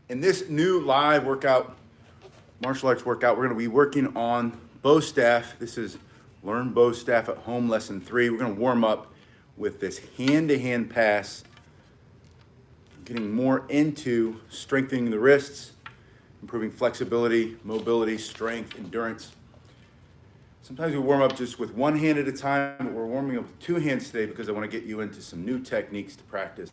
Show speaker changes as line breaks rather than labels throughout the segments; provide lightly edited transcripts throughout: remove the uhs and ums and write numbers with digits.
In this new live workout, martial arts workout, we're going to be working on bow staff. This is Learn Bow Staff at Home Lesson 3. We're going to warm up with this hand-to-hand pass, getting more into strengthening the wrists, improving flexibility, mobility, strength, endurance. Sometimes we warm up just with one hand at a time, but we're warming up with two hands today because I want to get you into some new techniques to practice.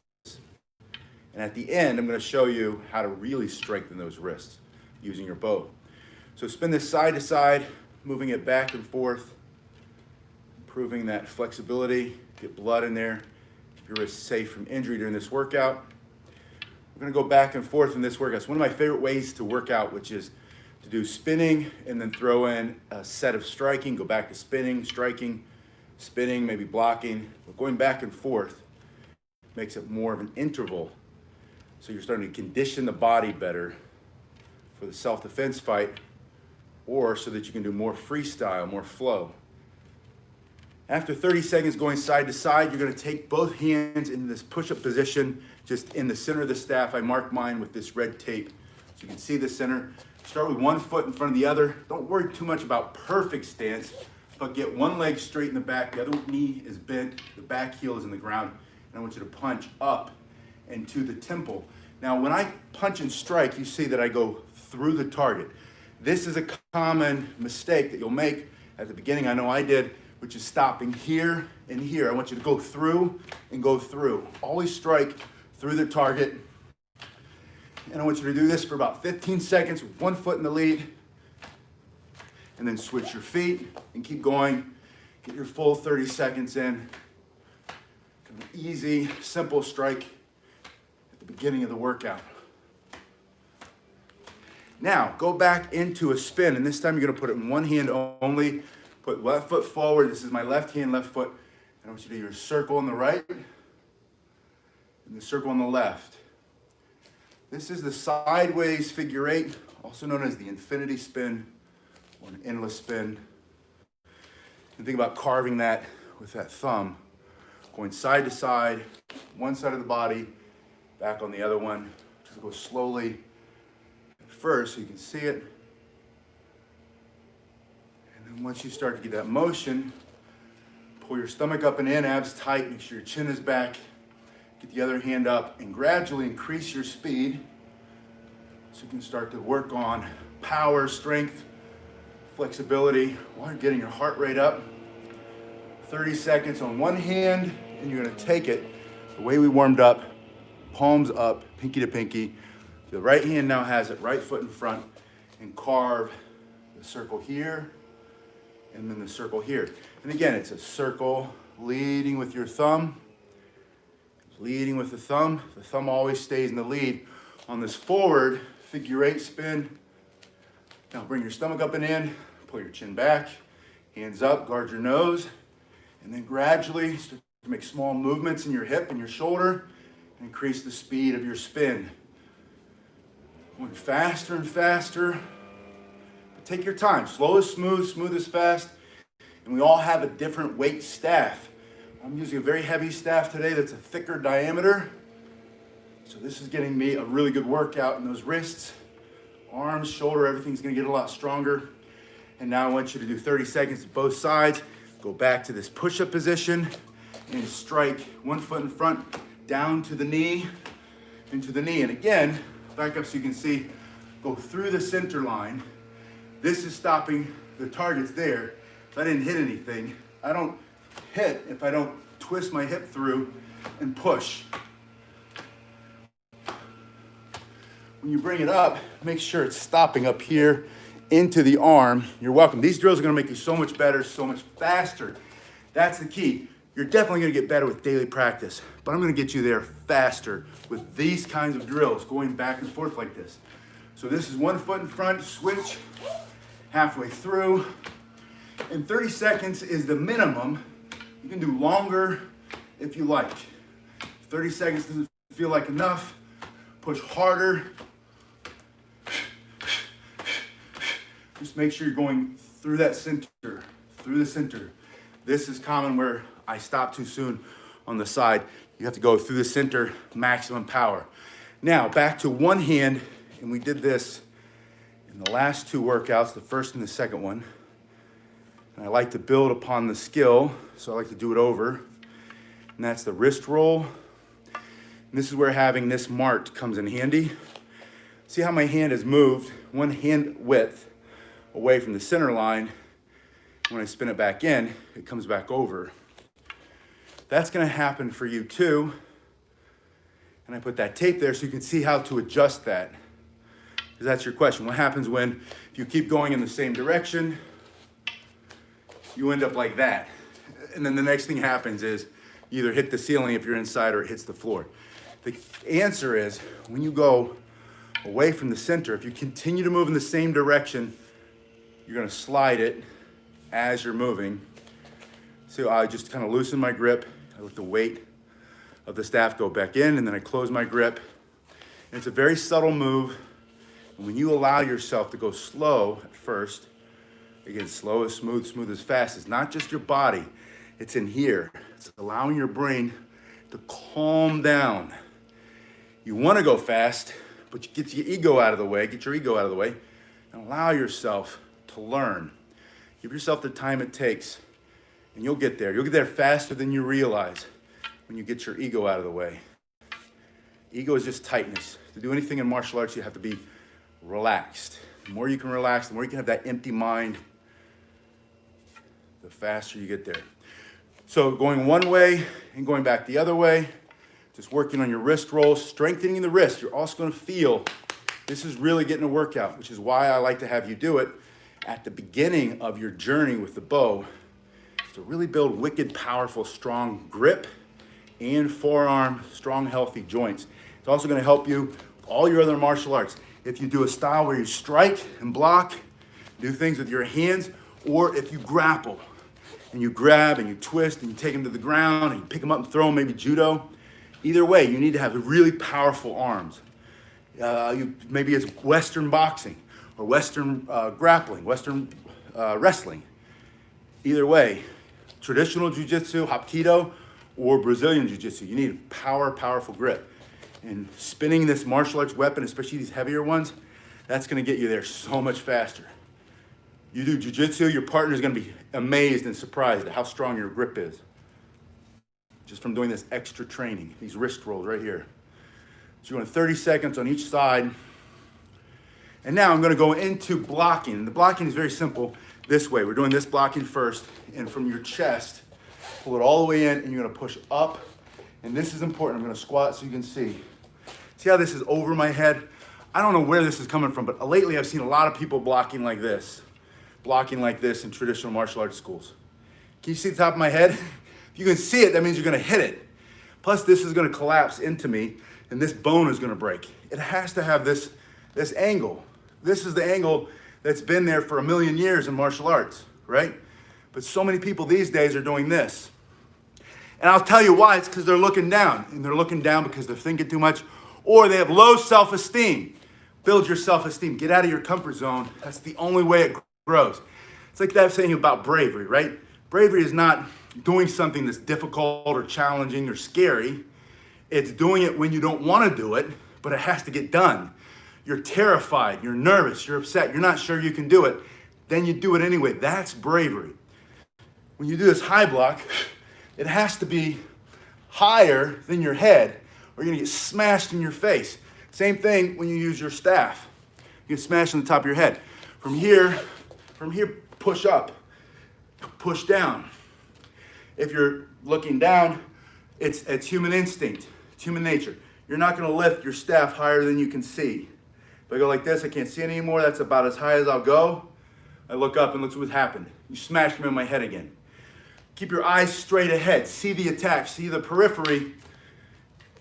And at the end, I'm going to show you how to really strengthen those wrists using your bow. So spin this side to side, moving it back and forth, improving that flexibility, get blood in there, keep your wrists safe from injury during this workout. We're going to go back and forth in this workout. It's one of my favorite ways to work out, which is to do spinning and then throw in a set of striking, go back to spinning, striking, spinning, maybe blocking. But going back and forth makes it more of an interval. So you're starting to condition the body better for the self-defense fight, or so that you can do more freestyle, more flow. After 30 seconds going side to side, you're going to take both hands in this push-up position, just in the center of the staff. I mark mine with this red tape so you can see the center. Start with one foot in front of the other. Don't worry too much about perfect stance, but get one leg straight in the back, the other knee is bent, the back heel is in the ground, and I want you to punch up and to the temple. Now, when I punch and strike, you see that I go through the target. This is a common mistake that you'll make at the beginning. I know I did, which is stopping here and here. I want you to go through and go through. Always strike through the target. And I want you to do this for about 15 seconds with one foot in the lead. And then switch your feet and keep going. Get your full 30 seconds in. Easy, simple strike at the beginning of the workout. Now, go back into a spin, and this time you're gonna put it in one hand only. Put left foot forward. This is my left hand, left foot. And I want you to do your circle on the right and the circle on the left. This is the sideways figure eight, also known as the infinity spin or an endless spin. And think about carving that with that thumb. Going side to side, one side of the body, back on the other one. Just go slowly first so you can see it. And then once you start to get that motion, pull your stomach up and in, abs tight, make sure your chin is back. Get the other hand up and gradually increase your speed so you can start to work on power, strength, flexibility while you're getting your heart rate up. 30 seconds on one hand, and you're gonna take it the way we warmed up, palms up, pinky to pinky. The right hand now has it, right foot in front, and carve the circle here, and then the circle here. And again, it's a circle leading with your thumb, leading with the thumb. The thumb always stays in the lead. On this forward figure eight spin, now bring your stomach up and in, pull your chin back, hands up, guard your nose, and then gradually start to make small movements in your hip and your shoulder and increase the speed of your spin. Going faster and faster. But take your time. Slow is smooth, smooth is fast. And we all have a different weight staff. I'm using a very heavy staff today that's a thicker diameter. So this is getting me a really good workout in those wrists, arms, shoulder, everything's gonna get a lot stronger. And now I want you to do 30 seconds to both sides. Go back to this push-up position and strike one foot in front, down to the knee, into the knee. And again, back up so you can see, go through the center line. This is stopping the targets there. So I didn't hit anything. I don't hit if I don't twist my hip through and push. When you bring it up, make sure it's stopping up here into the arm. You're welcome. These drills are gonna make you so much better, so much faster. That's the key. You're definitely gonna get better with daily practice, but I'm gonna get you there faster with these kinds of drills, going back and forth like this. So this is one foot in front, switch, halfway through, and 30 seconds is the minimum. You can do longer if you like. If 30 seconds doesn't feel like enough, push harder. Just make sure you're going through that center, through the center. This is common where I stop too soon on the side. You have to go through the center, maximum power. Now, back to one hand And we did this in the last two workouts, the first and the second one. And I like to build upon the skill, so I like to do it over. And that's the wrist roll. And this is where having this marked comes in handy. See how my hand has moved one hand width away from the center line. When I spin it back in, it comes back over. That's gonna happen for you too. And I put that tape there so you can see how to adjust that. Because that's your question. What happens when, if you keep going in the same direction, you end up like that. And then the next thing happens is you either hit the ceiling if you're inside or it hits the floor. The answer is when you go away from the center, if you continue to move in the same direction, you're gonna slide it as you're moving. So I just kind of loosen my grip. I let the weight of the staff go back in, and then I close my grip. And it's a very subtle move. And when you allow yourself to go slow at first, again, slow is smooth, smooth is fast. It's not just your body, it's in here. It's allowing your brain to calm down. You want to go fast, but you get your ego out of the way, and allow yourself to learn. Give yourself the time it takes, and you'll get there. You'll get there faster than you realize when you get your ego out of the way. Ego is just tightness. To do anything in martial arts, you have to be relaxed. The more you can relax, the more you can have that empty mind, the faster you get there. So going one way and going back the other way, just working on your wrist rolls, strengthening the wrist. You're also going to feel this is really getting a workout, which is why I like to have you do it at the beginning of your journey with the bow, to really build wicked, powerful, strong grip and forearm, strong, healthy joints. It's also going to help you with all your other martial arts. If you do a style where you strike and block, do things with your hands, or if you grapple and you grab and you twist and you take them to the ground and you pick them up and throw them, maybe judo. Either way, you need to have really powerful arms. Maybe it's Western boxing or Western grappling, Western wrestling. Either way, traditional jiu-jitsu, hapkido, or Brazilian jiu-jitsu, you need powerful grip. And spinning this martial arts weapon, especially these heavier ones, that's gonna get you there so much faster. You do jiu-jitsu, your partner's gonna be amazed and surprised at how strong your grip is. Just from doing this extra training, these wrist rolls right here. So you're going 30 seconds on each side. And now I'm going to go into blocking. And the blocking is very simple this way. We're doing this blocking first. And from your chest, pull it all the way in and you're going to push up. And this is important. I'm going to squat so you can see. See how this is over my head? I don't know where this is coming from, but lately I've seen a lot of people blocking like this in traditional martial arts schools. Can you see the top of my head? If you can see it, that means you're going to hit it. Plus, this is going to collapse into me, and this bone is going to break. It has to have this angle. This is the angle that's been there for 1,000,000 years in martial arts, right? But so many people these days are doing this. And I'll tell you why. It's because they're looking down. And they're looking down because they're thinking too much, or they have low self-esteem. Build your self-esteem. Get out of your comfort zone. That's the only way it grows. It's like that saying about bravery, right? Bravery is not doing something that's difficult or challenging or scary. It's doing it when you don't want to do it, but it has to get done. You're terrified, you're nervous, you're upset, you're not sure you can do it. Then you do it anyway. That's bravery. When you do this high block, it has to be higher than your head or you're going to get smashed in your face. Same thing when you use your staff. You get smashed on the top of your head. From here, push up, push down. If you're looking down, it's human instinct, it's human nature. You're not going to lift your staff higher than you can see. If I go like this, I can't see anymore. That's about as high as I'll go. I look up and look what happened. You smashed me in my head again. Keep your eyes straight ahead. See the attack, see the periphery.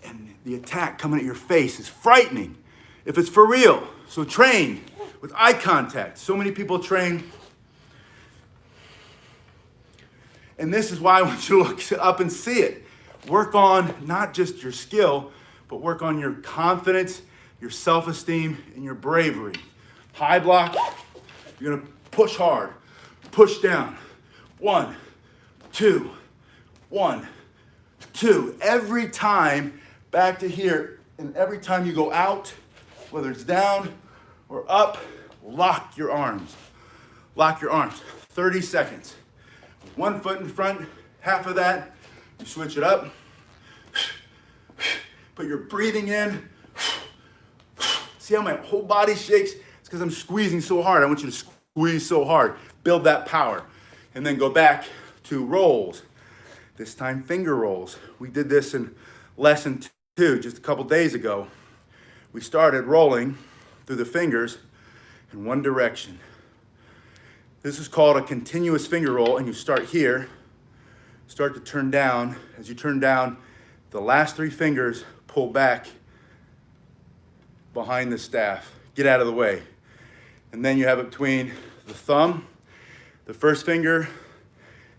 And the attack coming at your face is frightening if it's for real. So train with eye contact. So many people train. And this is why I want you to look up and see it. Work on not just your skill, but work on your confidence, your self-esteem, and your bravery. High block, you're gonna push hard, push down. 1, 2, 1, 2. Every time back to here, and every time you go out, whether it's down or up, lock your arms. Lock your arms. 30 seconds. One foot in front, half of that. You switch it up. Put your breathing in. See how my whole body shakes? It's because I'm squeezing so hard. I want you to squeeze so hard. Build that power. And then go back to rolls. This time finger rolls. We did this in lesson 2 just a couple days ago. We started rolling through the fingers in one direction. This is called a continuous finger roll, and you start here, start to turn down. As you turn down, the last 3 fingers pull back behind the staff. Get out of the way. And then you have it between the thumb, the first finger,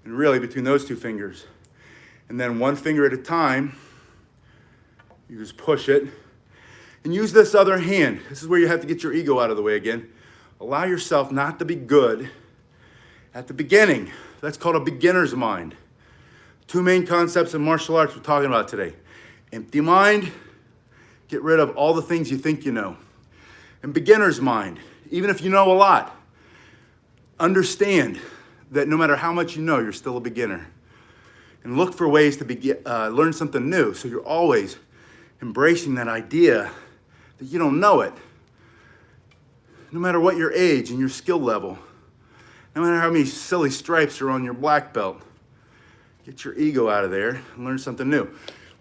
and really between those 2 fingers. And then one finger at a time, you just push it. And use this other hand. This is where you have to get your ego out of the way again. Allow yourself not to be good at the beginning. That's called a beginner's mind. 2 main concepts in martial arts we're talking about today. Empty mind, get rid of all the things you think you know. And beginner's mind, even if you know a lot, understand that no matter how much you know, you're still a beginner. And look for ways to learn something new, so you're always embracing that idea that you don't know it. No matter what your age and your skill level, no matter how many silly stripes are on your black belt, get your ego out of there and learn something new.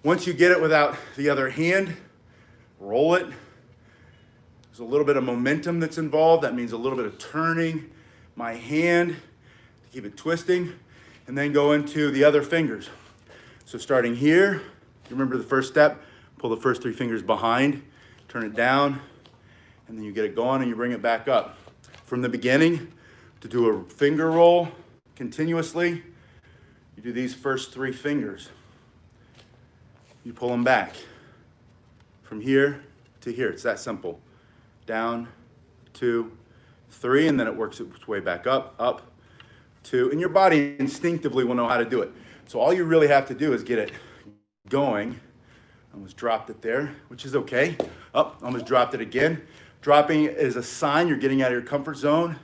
Once you get it without the other hand, roll it. There's a little bit of momentum that's involved. That means a little bit of turning my hand to keep it twisting, and then go into the other fingers. So starting here, you remember the first step, pull the first 3 fingers behind, turn it down, and then you get it going and you bring it back up. From the beginning, to do a finger roll continuously, you do these first 3 fingers. You pull them back from here to here. It's that simple. Down, 2, 3, and then it works its way back up, 2, and your body instinctively will know how to do it. So all you really have to do is get it going. Almost dropped it there, which is okay. Almost dropped it again. Dropping is a sign you're getting out of your comfort zone.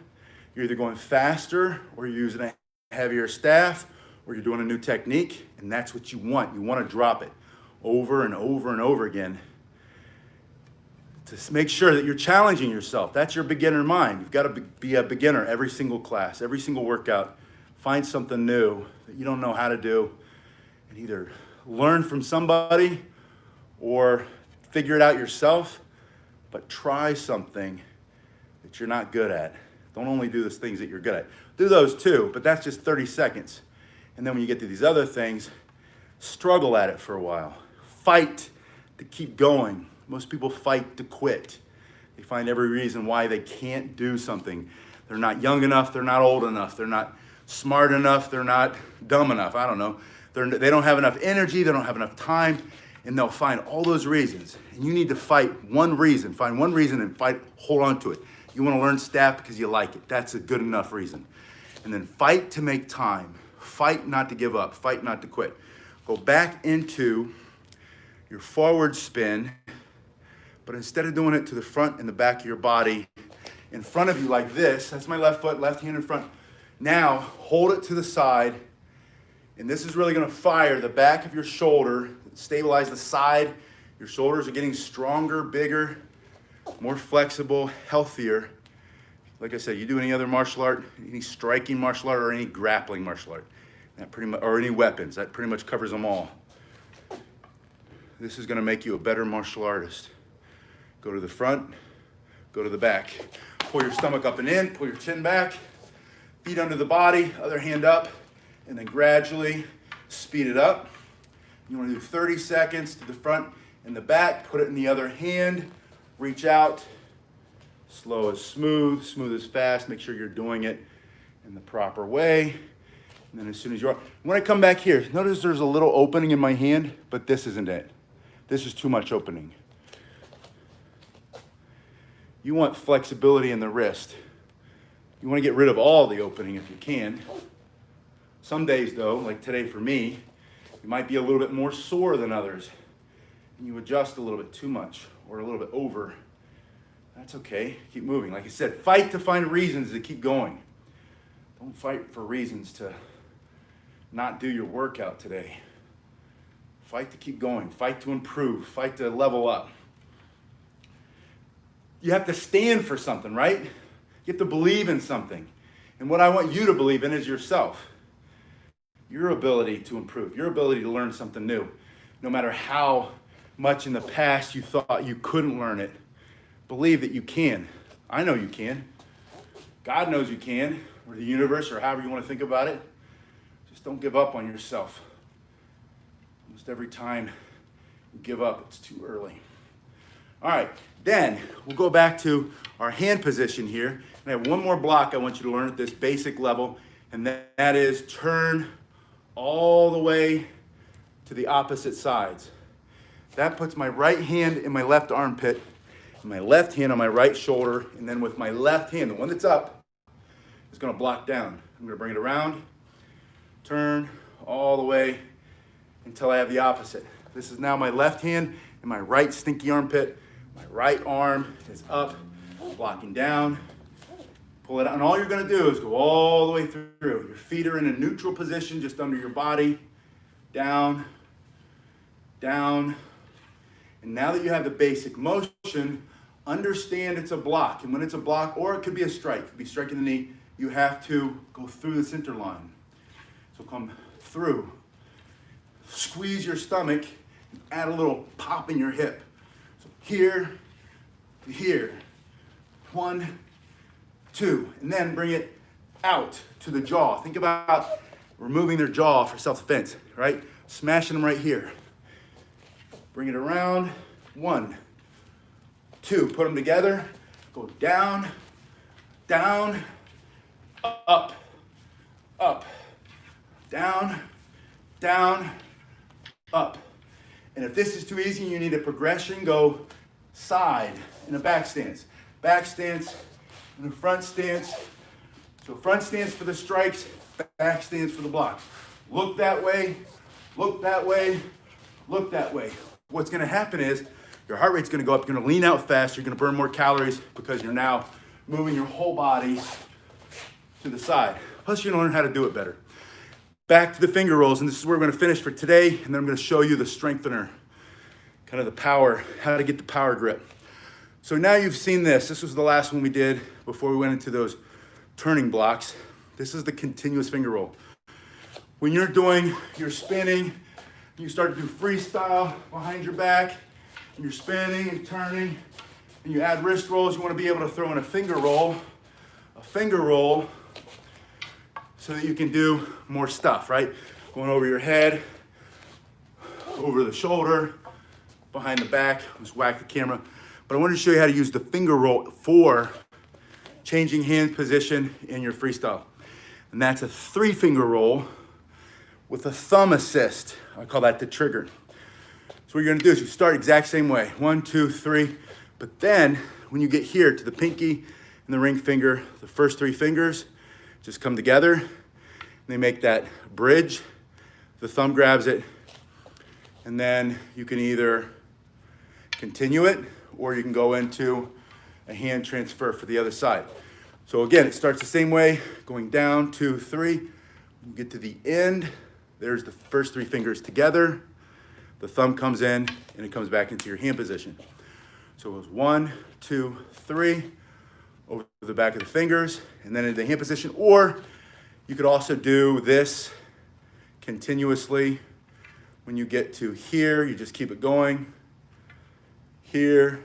You're either going faster, or you're using a heavier staff, or you're doing a new technique, and that's what you want. You want to drop it over and over and over again to make sure that you're challenging yourself. That's your beginner mind. You've got to be a beginner every single class, every single workout. Find something new that you don't know how to do, and either learn from somebody or figure it out yourself, but try something that you're not good at. Don't only do those things that you're good at. Do those too, but that's just 30 seconds. And then when you get to these other things, struggle at it for a while. Fight to keep going. Most people fight to quit. They find every reason why they can't do something. They're not young enough, they're not old enough, they're not smart enough, they're not dumb enough, I don't know. They don't have enough energy, they don't have enough time, and they'll find all those reasons. And you need to fight one reason. Find one reason and fight, hold on to it. You want to learn staff because you like it. That's a good enough reason. And then fight to make time. Fight not to give up. Fight not to quit. Go back into your forward spin, but instead of doing it to the front and the back of your body, in front of you like this, that's my left foot, left hand in front. Now, hold it to the side, and this is really gonna fire the back of your shoulder, stabilize the side. Your shoulders are getting stronger, bigger, more flexible, healthier. Like I said, you do any other martial art, any striking martial art or any grappling martial art, that pretty much, or any weapons, that pretty much covers them all. This is gonna make you a better martial artist. Go to the front, go to the back. Pull your stomach up and in, pull your chin back, feet under the body, other hand up, and then gradually speed it up. You wanna do 30 seconds to the front and the back, put it in the other hand, reach out, slow is smooth, smooth is fast, make sure you're doing it in the proper way. And then as soon as you are, when I come back here, notice there's a little opening in my hand, but this isn't it. This is too much opening. You want flexibility in the wrist. You want to get rid of all the opening if you can. Some days though, like today for me, you might be a little bit more sore than others. And you adjust a little bit too much or a little bit over. That's okay. Keep moving. Like I said, fight to find reasons to keep going. Don't fight for reasons to not do your workout today. Fight to keep going. Fight to improve. Fight to level up. You have to stand for something, right? You have to believe in something. And what I want you to believe in is yourself. Your ability to improve. Your ability to learn something new. No matter how much in the past you thought you couldn't learn it. Believe that you can. I know you can. God knows you can. Or the universe, or however you want to think about it. Just don't give up on yourself. Almost every time you give up, it's too early. All right, then we'll go back to our hand position here. And I have one more block I want you to learn at this basic level, and that is turn all the way to the opposite sides. That puts my right hand in my left armpit, and my left hand on my right shoulder, and then with my left hand, the one that's up, is going to block down. I'm going to bring it around, turn all the way until I have the opposite. This is now my left hand and my right stinky armpit. My right arm is up, blocking down. Pull it out, and all you're going to do is go all the way through. Your feet are in a neutral position just under your body. Down, down. And now that you have the basic motion, understand it's a block. And when it's a block, or it could be a strike, it could be striking the knee, you have to go through the center line. So come through. Squeeze your stomach, and add a little pop in your hip. So here to here. 1, 2, and then bring it out to the jaw. Think about removing their jaw for self-defense, right? Smashing them right here. Bring it around. 1, 2, put them together. Go down, down, up, up, down, down, up. And if this is too easy, you need a progression, go side in a back stance. Back stance and a front stance. So front stance for the strikes, back stance for the blocks. Look that way, look that way, look that way. What's gonna happen is your heart rate's gonna go up, you're gonna lean out fast, you're gonna burn more calories because you're now moving your whole body to the side. Plus you're gonna learn how to do it better. Back to the finger rolls, and this is where we're gonna finish for today, and then I'm gonna show you the strengthener, kind of the power, how to get the power grip. So now you've seen this. This was the last one we did before we went into those turning blocks. This is the continuous finger roll. When you're spinning, you start to do freestyle behind your back, and you're spinning and turning, and you add wrist rolls, you wanna be able to throw in a finger roll so that you can do more stuff, right? Going over your head, over the shoulder, behind the back. Just whack the camera. But I wanted to show you how to use the finger roll for changing hand position in your freestyle. And that's a 3-finger roll with a thumb assist. I call that the trigger. So what you're gonna do is you start exact same way. 1, 2, 3. But then when you get here to the pinky and the ring finger, the first 3 fingers just come together. And they make that bridge. The thumb grabs it. And then you can either continue it, or you can go into a hand transfer for the other side. So again, it starts the same way, going down, 2, 3. You get to the end, there's the first 3 fingers together. The thumb comes in, and it comes back into your hand position. So it goes 1, 2, 3, over the back of the fingers, and then into the hand position. Or you could also do this continuously. When you get to here, you just keep it going. Here,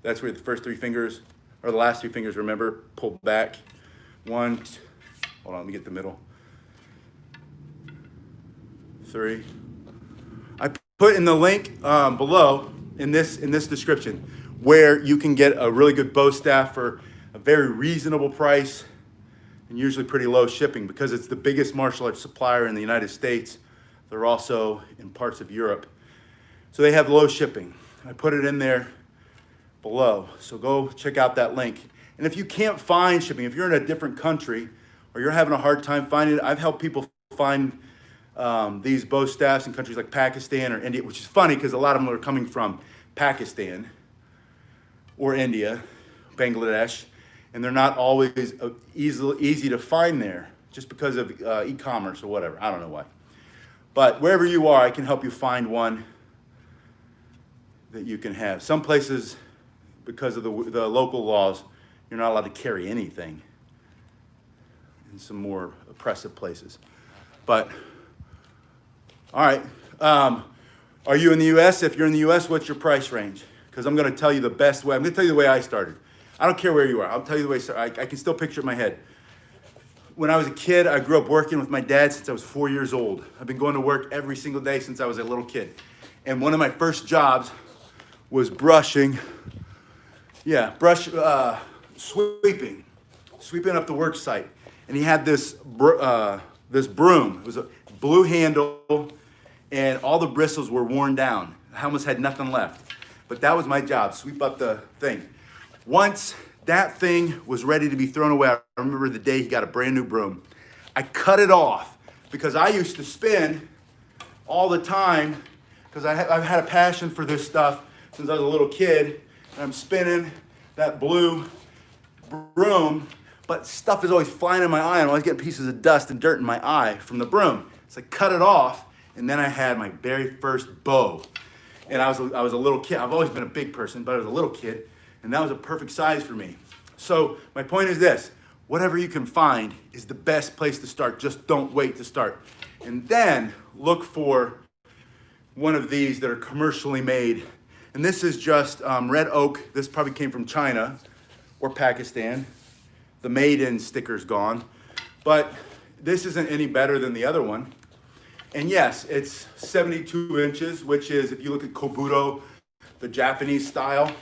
that's where the first 3 fingers, or the last 3 fingers, remember, pull back. 1, hold on, let me get the middle. 3. I put in the link below in this description where you can get a really good bow staff for a very reasonable price and usually pretty low shipping because it's the biggest martial arts supplier in the United States. They're also in parts of Europe. So they have low shipping. I put it in there below. So go check out that link. And if you can't find shipping, if you're in a different country or you're having a hard time finding it, I've helped people find these bow staffs in countries like Pakistan or India, which is funny because a lot of them are coming from Pakistan or India. Bangladesh, and they're not always easy to find there just because of e-commerce or whatever. I don't know why. But wherever you are, I can help you find one that you can have. Some places, because of the local laws, you're not allowed to carry anything in some more oppressive places. But, all right. Are you in the U.S.? If you're in the U.S., what's your price range? Because I'm going to tell you the best way. I'm going to tell you the way I started. I don't care where you are. I'll tell you the way I can still picture it in my head. When I was a kid, I grew up working with my dad since I was 4 years old. I've been going to work every single day since I was a little kid. And one of my first jobs was sweeping up the work site. And he had this broom. It was a blue handle, and all the bristles were worn down. I almost had nothing left. But that was my job, sweep up the thing. Once that thing was ready to be thrown away, I remember the day he got a brand new broom. I cut it off because I used to spin all the time because I've had a passion for this stuff since I was a little kid. And I'm spinning that blue broom, but stuff is always flying in my eye. I'm always getting pieces of dust and dirt in my eye from the broom. So I cut it off, and then I had my very first bow. And I was a little kid. I've always been a big person, but I was a little kid. And that was a perfect size for me. So my point is this, whatever you can find is the best place to start. Just don't wait to start. And then look for one of these that are commercially made. And this is just red oak. This probably came from China or Pakistan. The made in sticker's gone. But this isn't any better than the other one. And yes, it's 72 inches, which is, if you look at Kobudo, the Japanese style,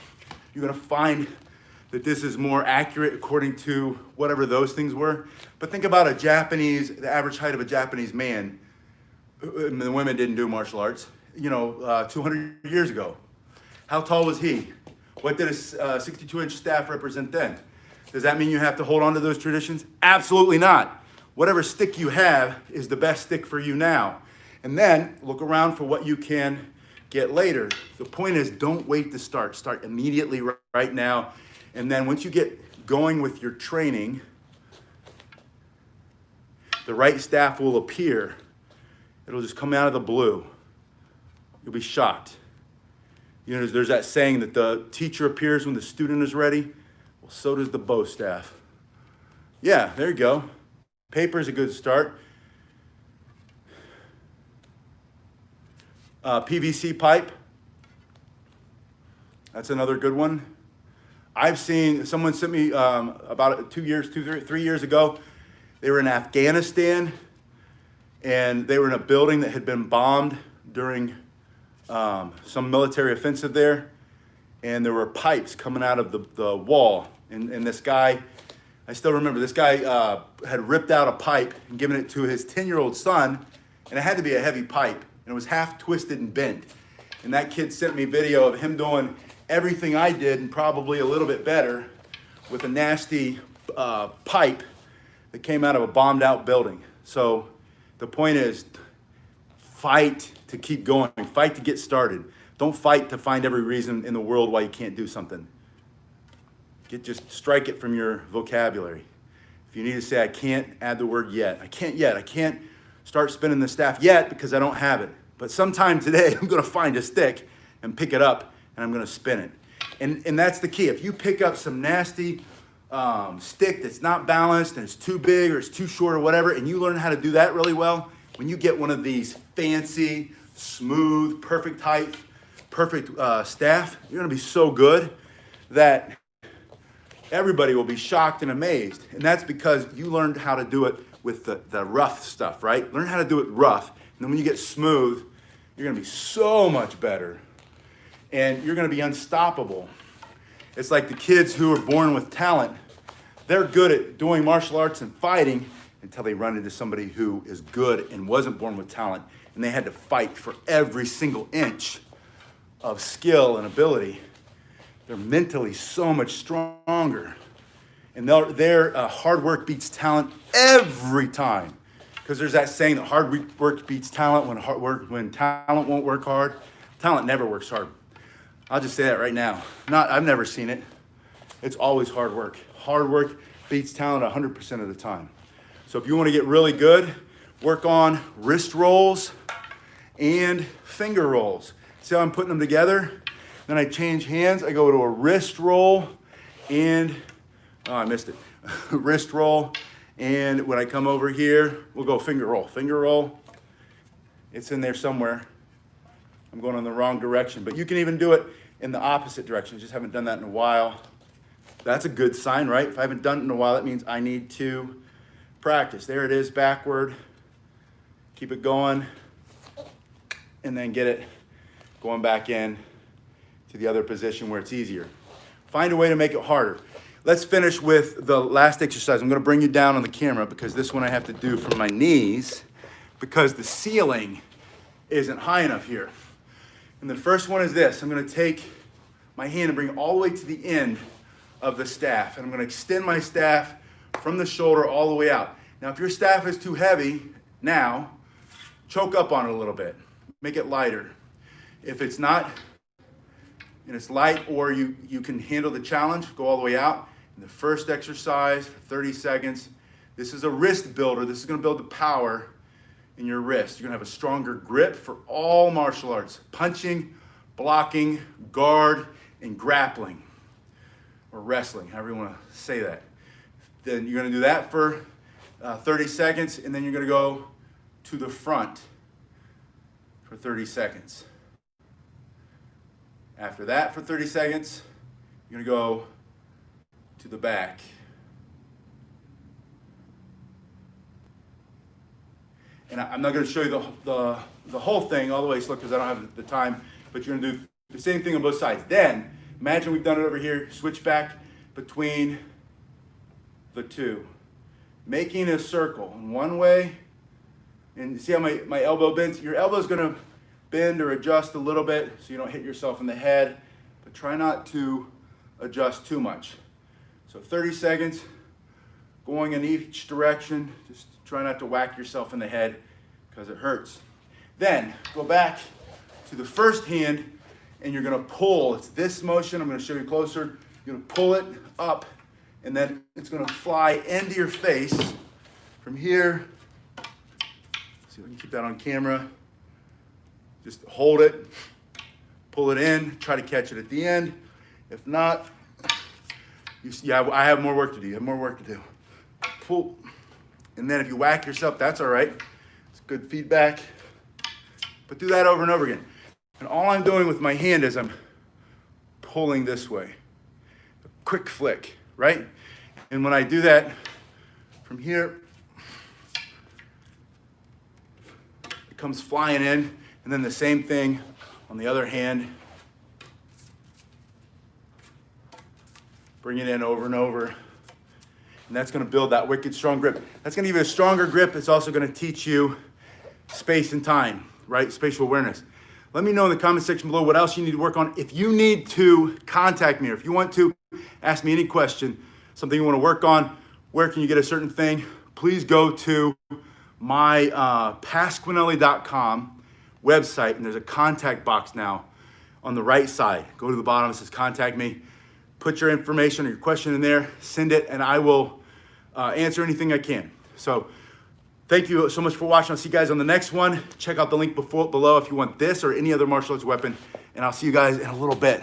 you're gonna find that this is more accurate according to whatever those things were. But think about the average height of a Japanese man. The women didn't do martial arts, 200 years ago. How tall was he? What did a 62-inch staff represent then? Does that mean you have to hold on to those traditions? Absolutely not. Whatever stick you have is the best stick for you now. And then look around for what you can get later. The point is, don't wait to start. Start immediately right now. And then once you get going with your training, the right staff will appear. It'll just come out of the blue. You'll be shocked. There's that saying that the teacher appears when the student is ready. Well, so does the bow staff. Yeah, there you go. Paper is a good start. PVC pipe. That's another good one. I've seen, someone sent me about 3 years ago, they were in Afghanistan and they were in a building that had been bombed during some military offensive there. And there were pipes coming out of the wall. And this guy, I still remember, this guy had ripped out a pipe and given it to his 10-year-old son. And it had to be a heavy pipe. And it was half twisted and bent. And that kid sent me video of him doing everything I did and probably a little bit better with a nasty pipe that came out of a bombed out building. So the point is, fight to keep going, fight to get started. Don't fight to find every reason in the world why you can't do something. Just strike it from your vocabulary. If you need to say, I can't, add the word yet. I can't yet. I can't start spinning the staff yet because I don't have it. But sometime today, I'm going to find a stick and pick it up and I'm going to spin it. And that's the key. If you pick up some nasty stick that's not balanced and it's too big or it's too short or whatever, and you learn how to do that really well, when you get one of these fancy, smooth, perfect height, perfect staff, you're going to be so good that everybody will be shocked and amazed. And that's because you learned how to do it with the rough stuff, right? Learn how to do it rough. And then when you get smooth, you're going to be so much better. And you're going to be unstoppable. It's like the kids who are born with talent. They're good at doing martial arts and fighting until they run into somebody who is good and wasn't born with talent. And they had to fight for every single inch of skill and ability. They're mentally so much stronger. And their hard work beats talent every time. Because there's that saying that hard work beats talent when talent won't work hard. Talent never works hard. I'll just say that right now. I've never seen it. It's always hard work. Hard work beats talent 100% of the time. So if you want to get really good, work on wrist rolls and finger rolls. See how I'm putting them together? Then I change hands. I go to a wrist roll and, oh, I missed it. Wrist roll. And when I come over here, we'll go finger roll. Finger roll. It's in there somewhere. I'm going in the wrong direction, but you can even do it in the opposite direction. I just haven't done that in a while. That's a good sign, right? If I haven't done it in a while, that means I need to practice. There it is, backward. Keep it going, and then get it going back in to the other position where it's easier. Find a way to make it harder. Let's finish with the last exercise. I'm gonna bring you down on the camera because this one I have to do from my knees because the ceiling isn't high enough here. And the first one is this. I'm gonna take my hand and bring it all the way to the end of the staff. And I'm gonna extend my staff from the shoulder all the way out. Now, if your staff is too heavy now, choke up on it a little bit. Make it lighter. If it's not, and it's light, or you can handle the challenge, go all the way out. And the first exercise for 30 seconds. This is a wrist builder. This is gonna build the power in your wrist. You're gonna have a stronger grip for all martial arts. Punching, blocking, guard, and grappling. Or wrestling, however you wanna say that. Then you're gonna do that for 30 seconds, and then you're gonna go to the front for 30 seconds. After that, for 30 seconds, you're gonna go to the back. And I'm not gonna show you the whole thing all the way slow because I don't have the time, but you're gonna do the same thing on both sides. Then, imagine we've done it over here, switch back between the two. Making a circle in one way, and see how my elbow bends? Your elbow's gonna bend or adjust a little bit so you don't hit yourself in the head, but try not to adjust too much. So 30 seconds, going in each direction, just try not to whack yourself in the head because it hurts. Then go back to the first hand and you're gonna pull. It's this motion, I'm gonna show you closer. You're gonna pull it up and then it's gonna fly into your face from here. See if I can keep that on camera. Just hold it, pull it in, try to catch it at the end. If not, I have more work to do. You have more work to do. Pull, and then if you whack yourself, that's all right. It's good feedback. But do that over and over again. And all I'm doing with my hand is I'm pulling this way. A quick flick, right? And when I do that from here, it comes flying in. And then the same thing on the other hand. Bring it in over and over. And that's gonna build that wicked strong grip. That's gonna give you a stronger grip. It's also gonna teach you space and time, right? Spatial awareness. Let me know in the comment section below what else you need to work on. If you need to contact me, or if you want to ask me any question, something you wanna work on, where can you get a certain thing, please go to my pasquinelli.com website, and there's a contact box now on the right side. Go to the bottom, it says contact me. Put your information or your question in there, send it, and I will answer anything I can. So thank you so much for watching. I'll see you guys on the next one. Check out the link below if you want this or any other martial arts weapon, and I'll see you guys in a little bit.